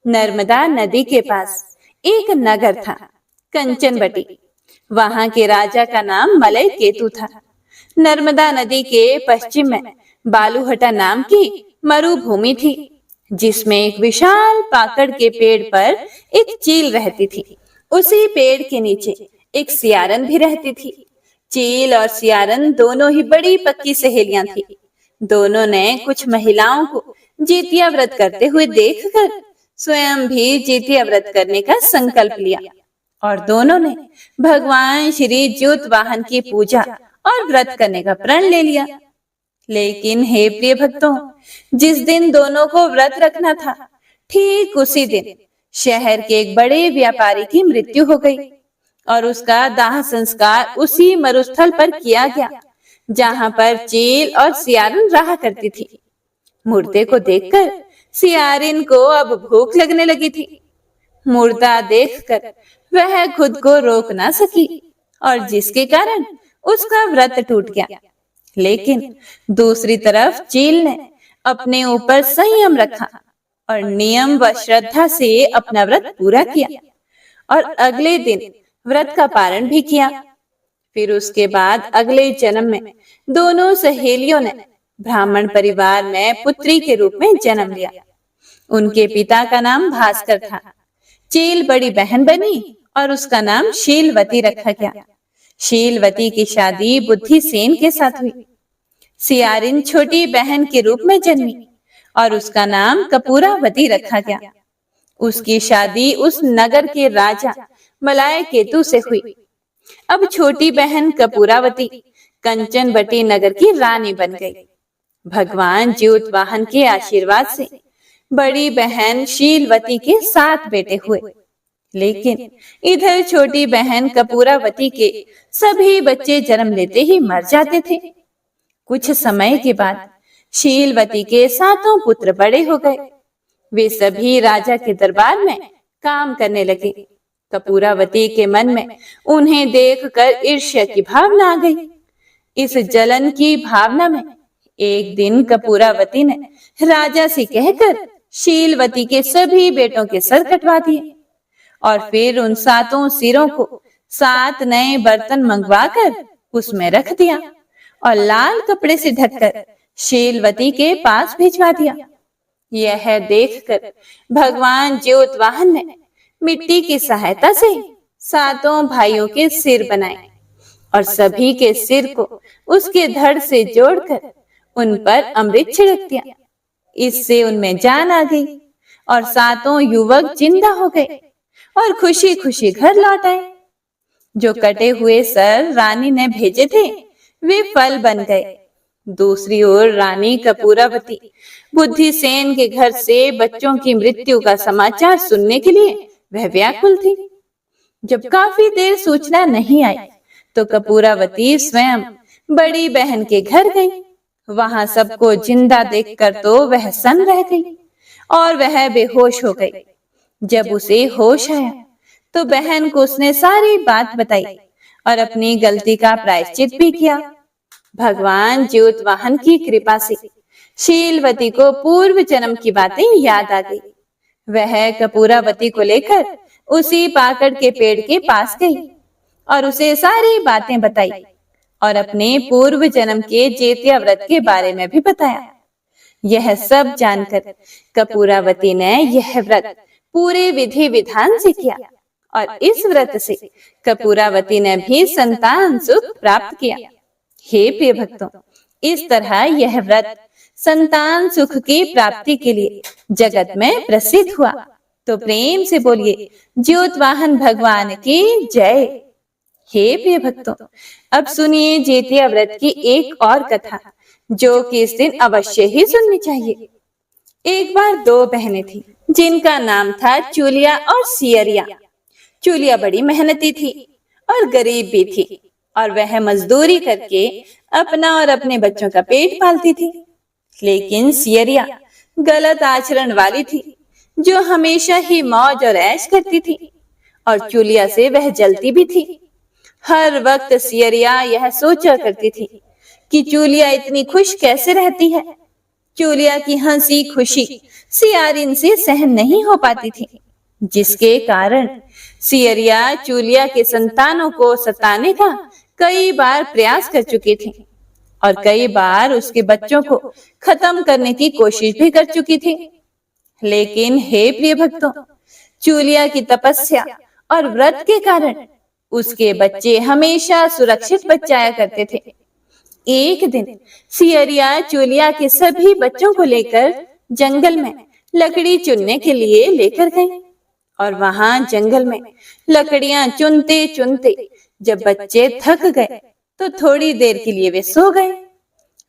नर्मदा नदी के पास एक नगर था, कंचनबटी। वहां के राजा का नाम मलय केतु था। नर्मदा नदी के पश्चिम में बालूहटा नाम की मरुभूमि थी, जिसमें एक विशाल पाकड़ के पेड़ पर एक चील रहती थी। उसी पेड़ के नीचे एक सियारन भी रहती थी। चील और सियारन दोनों ही बड़ी पक्की सहेलियां थी। दोनों ने कुछ महिलाओं को जीतिया व्रत करते हुए देखकर स्वयं भी जीतिया व्रत करने का संकल्प लिया और दोनों ने भगवान श्री ज्योत वाहन की पूजा और व्रत करने का प्रण ले लिया। लेकिन हे प्रिय भक्तों, जिस दिन दोनों को व्रत रखना था, ठीक उसी दिन शहर के एक बड़े व्यापारी की मृत्यु हो गई और उसका दाह संस्कार उसी मरुस्थल पर किया गया जहां पर चील और सियारन रहा करती थी। मुर्दे को देखकर सियारिन को अब भूख लगने लगी थी। मुर्दा देखकर वह खुद को रोक ना सकी और जिसके कारण उसका व्रत टूट गया। लेकिन दूसरी तरफ चील ने अपने ऊपर संयम रखा और नियम व श्रद्धा से अपना व्रत पूरा किया और अगले दिन व्रत का पारण भी किया। फिर उसके बाद अगले जन्म में दोनों सहेलियों ने ब्राह्मण परिवार में पुत्री के रूप में जन्म लिया। उनके पिता का नाम भास्कर था। चील बड़ी बहन बनी और उसका नाम शीलवती रखा गया। शीलवती की शादी बुद्धिसेन के साथ हुई। सियारिन छोटी बहन के रूप में जन्मी और उसका नाम कपूरावती रखा गया। उसकी शादी उस नगर के राजा मलय केतु से हुई। अब छोटी बहन कपूरावती कंचनबटी नगर की रानी बन गई। भगवान ज्योत वाहन के आशीर्वाद से बड़ी बहन शीलवती के 7 बेटे हुए। लेकिन इधर छोटी बहन कपूरावती के सभी बच्चे जन्म लेते ही मर जाते थे। कुछ समय के बाद शीलवती के 7 पुत्र बड़े हो गए। वे सभी राजा के दरबार में काम करने लगे। कपूरावती के मन में उन्हें देखकर ईर्ष्या की भावना आ गई। इस जलन की भावना में एक दिन कपूरावती ने राजा से कहकर शीलवती के सभी बेटों के सर कटवा दिए और फिर उन 7 सिरों को 7 नए बर्तन मंगवाकर उसमें रख दिया और लाल कपड़े से ढककर शीलवती के पास भिजवा दिया। यह देखकर भगवान ज्योतवाहन ने मिट्टी की सहायता से 7 भाइयों के सिर बनाए और सभी के सिर को उसके धड़ से जोड़कर उन पर अमृत छिड़क दिया। इससे उनमें जान आ गई और 7 युवक जिंदा हो गए और खुशी खुशी घर लौट आए। जो कटे हुए सर रानी ने भेजे थे, वे फल बन गए। दूसरी ओर रानी कपूरावती बुद्धिसेन के घर से बच्चों की मृत्यु का समाचार सुनने के लिए वह व्याकुल थी। जब काफी देर सूचना नहीं आई तो कपूरावती स्वयं बड़ी बहन के घर गई। वहां सबको जिंदा देखकर तो वह सन्न रह गई और वह बेहोश हो गई। जब उसे होश आया तो बहन को उसने सारी बात बताई और अपनी गलती का प्रायश्चित भी किया। भगवान ज्योतवाहन की कृपा से शीलवती को पूर्व जन्म की बातें याद आ गई। वह कपूरावती को लेकर उसी पाकड़ के पेड़ के पास गई और उसे सारी बातें बताई और अपने पूर्व जन्म के जेतिया व्रत के बारे में भी बताया। यह सब जानकर कपूरावती ने यह व्रत पूरे विधि विधान से किया और इस व्रत से कपूरावती ने भी संतान सुख प्राप्त किया। हे प्रिय भक्तों, इस तरह यह व्रत संतान सुख की प्राप्ति के लिए जगत में प्रसिद्ध हुआ। तो प्रेम से बोलिए ज्योतवाहन भगवान की जय। हे प्रिय भक्तों, अब सुनिए जेतिया व्रत की एक और कथा, जो कि इस दिन अवश्य ही सुननी चाहिए। एक बार 2 बहनें थीं, जिनका नाम था चूलिया और सियरिया। चूलिया बड़ी मेहनती थी और गरीब भी थी और वह मजदूरी करके अपना और अपने बच्चों का पेट पालती थी। लेकिन सियरिया गलत आचरण वाली थी, जो हमेशा ही मौज और ऐश करती थी और चूलिया से वह जलती भी थी। हर वक्त सियरिया यह सोचा करती थी कि चूलिया इतनी खुश कैसे रहती है। चूलिया की हंसी खुशी सियारिन से सहन नहीं हो पाती थी, जिसके कारण सियरिया चूलिया के संतानों को सताने का कई बार प्रयास कर चुकी थी और कई बार उसके बच्चों को खत्म करने की कोशिश भी कर चुकी थी। लेकिन हे प्रिय भक्तों, चूलिया की तपस्या और व्रत के कारण उसके बच्चे हमेशा सुरक्षित बच जाया करते थे। एक दिन सियरिया चूलिया के सभी बच्चों को लेकर जंगल में लकड़ी चुनने के लिए लेकर गई और वहां जंगल में लकड़ियां चुनते चुनते जब बच्चे थक गए तो थोड़ी देर के लिए वे सो गए।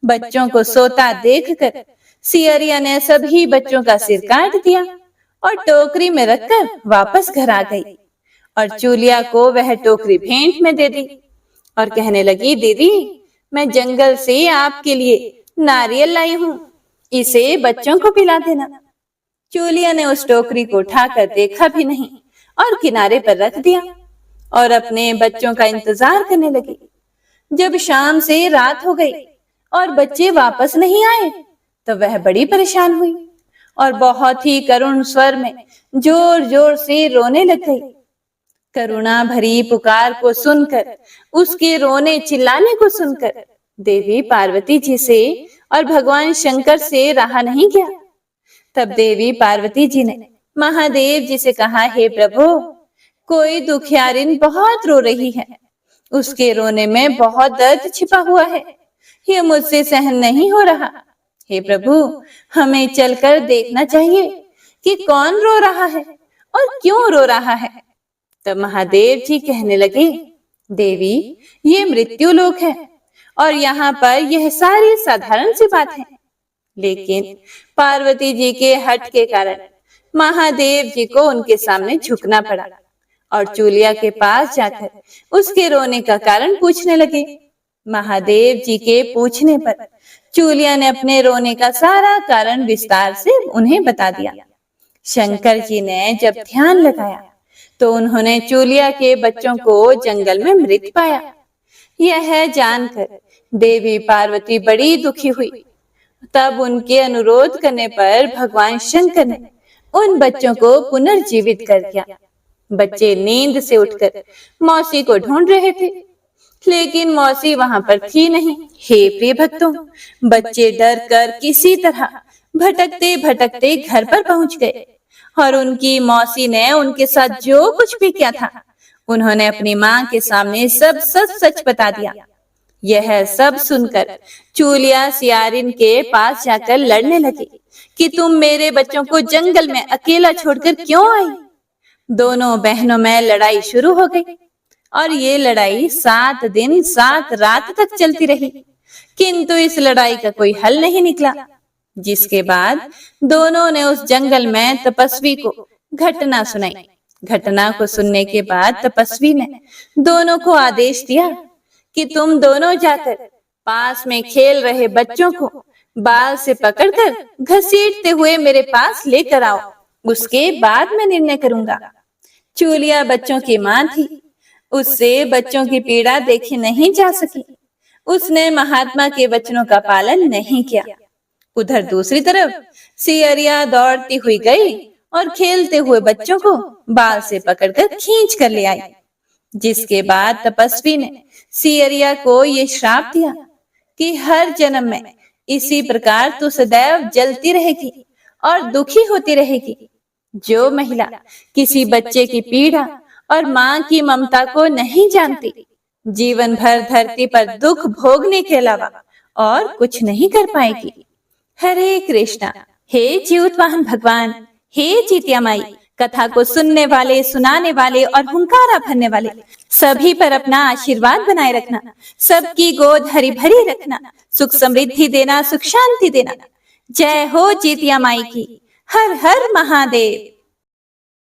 बच्चों को सोता देखकर सियरिया ने सभी बच्चों का सिर काट दिया और टोकरी में रखकर वापस घर आ गई और चूलिया को वह टोकरी भेंट में दे दी और कहने लगी, दीदी, मैं जंगल से आपके लिए नारियल लाई हूँ, इसे बच्चों को पिला देना। चूलिया ने उस टोकरी को उठाकर देखा भी नहीं और किनारे पर रख दिया और अपने बच्चों का इंतजार करने लगी। जब शाम से रात हो गई और बच्चे वापस नहीं आए तो वह बड़ी परेशान हुई और बहुत ही करुण स्वर में जोर जोर से रोने लग गई। करुणा भरी पुकार को सुनकर, उसके रोने चिल्लाने को सुनकर देवी पार्वती जी से और भगवान शंकर से रहा नहीं गया। तब देवी पार्वती जी ने महादेव जी से कहा, हे प्रभु, कोई दुखियारिन बहुत रो रही है, उसके रोने में बहुत दर्द छिपा हुआ है, ये मुझसे सहन नहीं हो रहा। हे प्रभु, हमें चलकर देखना चाहिए कि कौन रो रहा है और क्यों रो रहा है। तब महादेव जी कहने लगे, देवी, ये मृत्यु लोक है और यहाँ पर यह सारी साधारण सी बात है। लेकिन पार्वती जी के हठ के कारण महादेव जी को उनके सामने झुकना पड़ा और चूलिया के पास जाकर उसके रोने का कारण पूछने लगे। महादेव जी के पूछने पर चूलिया ने अपने रोने का सारा कारण विस्तार से उन्हें बता दिया। शंकर जी ने जब ध्यान लगाया तो उन्होंने चूलिया के बच्चों को जंगल में मृत पाया। यह जानकर देवी पार्वती बड़ी दुखी हुई। तब उनके अनुरोध करने पर भगवान शंकर ने उन बच्चों को पुनर्जीवित कर दिया। बच्चे नींद से उठकर मौसी को ढूंढ रहे थे, लेकिन मौसी वहां पर थी नहीं। हे प्रिय भक्तों, बच्चे डर कर किसी तरह भटकते भटकते घर पर पहुंच गए और उनकी मौसी ने उनके साथ जो कुछ भी किया था उन्होंने अपनी माँ के सामने सब सच सच बता दिया। यह सब सुनकर चूलिया सियारिन के पास जाकर लड़ने लगी कि तुम मेरे बच्चों को जंगल में अकेला छोड़कर क्यों आई। दोनों बहनों में लड़ाई शुरू हो गई और ये लड़ाई 7 दिन 7 रात तक चलती रही, किंतु इस लड़ाई का कोई हल नहीं निकला। जिसके बाद दोनों ने उस जंगल में तपस्वी को घटना सुनाई। घटना को सुनने के बाद तपस्वी ने दोनों को आदेश दिया कि तुम दोनों जाकर पास में खेल रहे बच्चों को बाल से पकड़कर घसीटते हुए मेरे पास लेकर आओ, उसके बाद मैं निर्णय करूंगा। चूलिया बच्चों की माँ थी, उससे बच्चों की पीड़ा देखी नहीं जा सकी। उसने महात्मा के वचनों का पालन नहीं किया। उधर दूसरी तरफ सियरिया दौड़ती हुई गई और खेलते हुए बच्चों को बाल से पकड़कर खींच कर ले आई। जिसके बाद तपस्वी ने सियरिया को ये श्राप दिया कि हर जन्म में इसी प्रकार तू सदैव जलती रहेगी और दुखी होती रहेगी। जो महिला किसी बच्चे की पीड़ा और माँ की ममता को नहीं जानती, जीवन भर धरती पर दुख भोगने के अलावा और कुछ नहीं कर पाएगी। हरे कृष्णा। हे जीवत्वाहन भगवान, हे जितिया माई, कथा को सुनने वाले, सुनाने वाले और हुंकारा भरने वाले सभी पर अपना आशीर्वाद बनाए रखना। सबकी गोद हरी भरी रखना, सुख समृद्धि देना, सुख शांति देना। जय हो जितिया माई की। हर हर महादेव।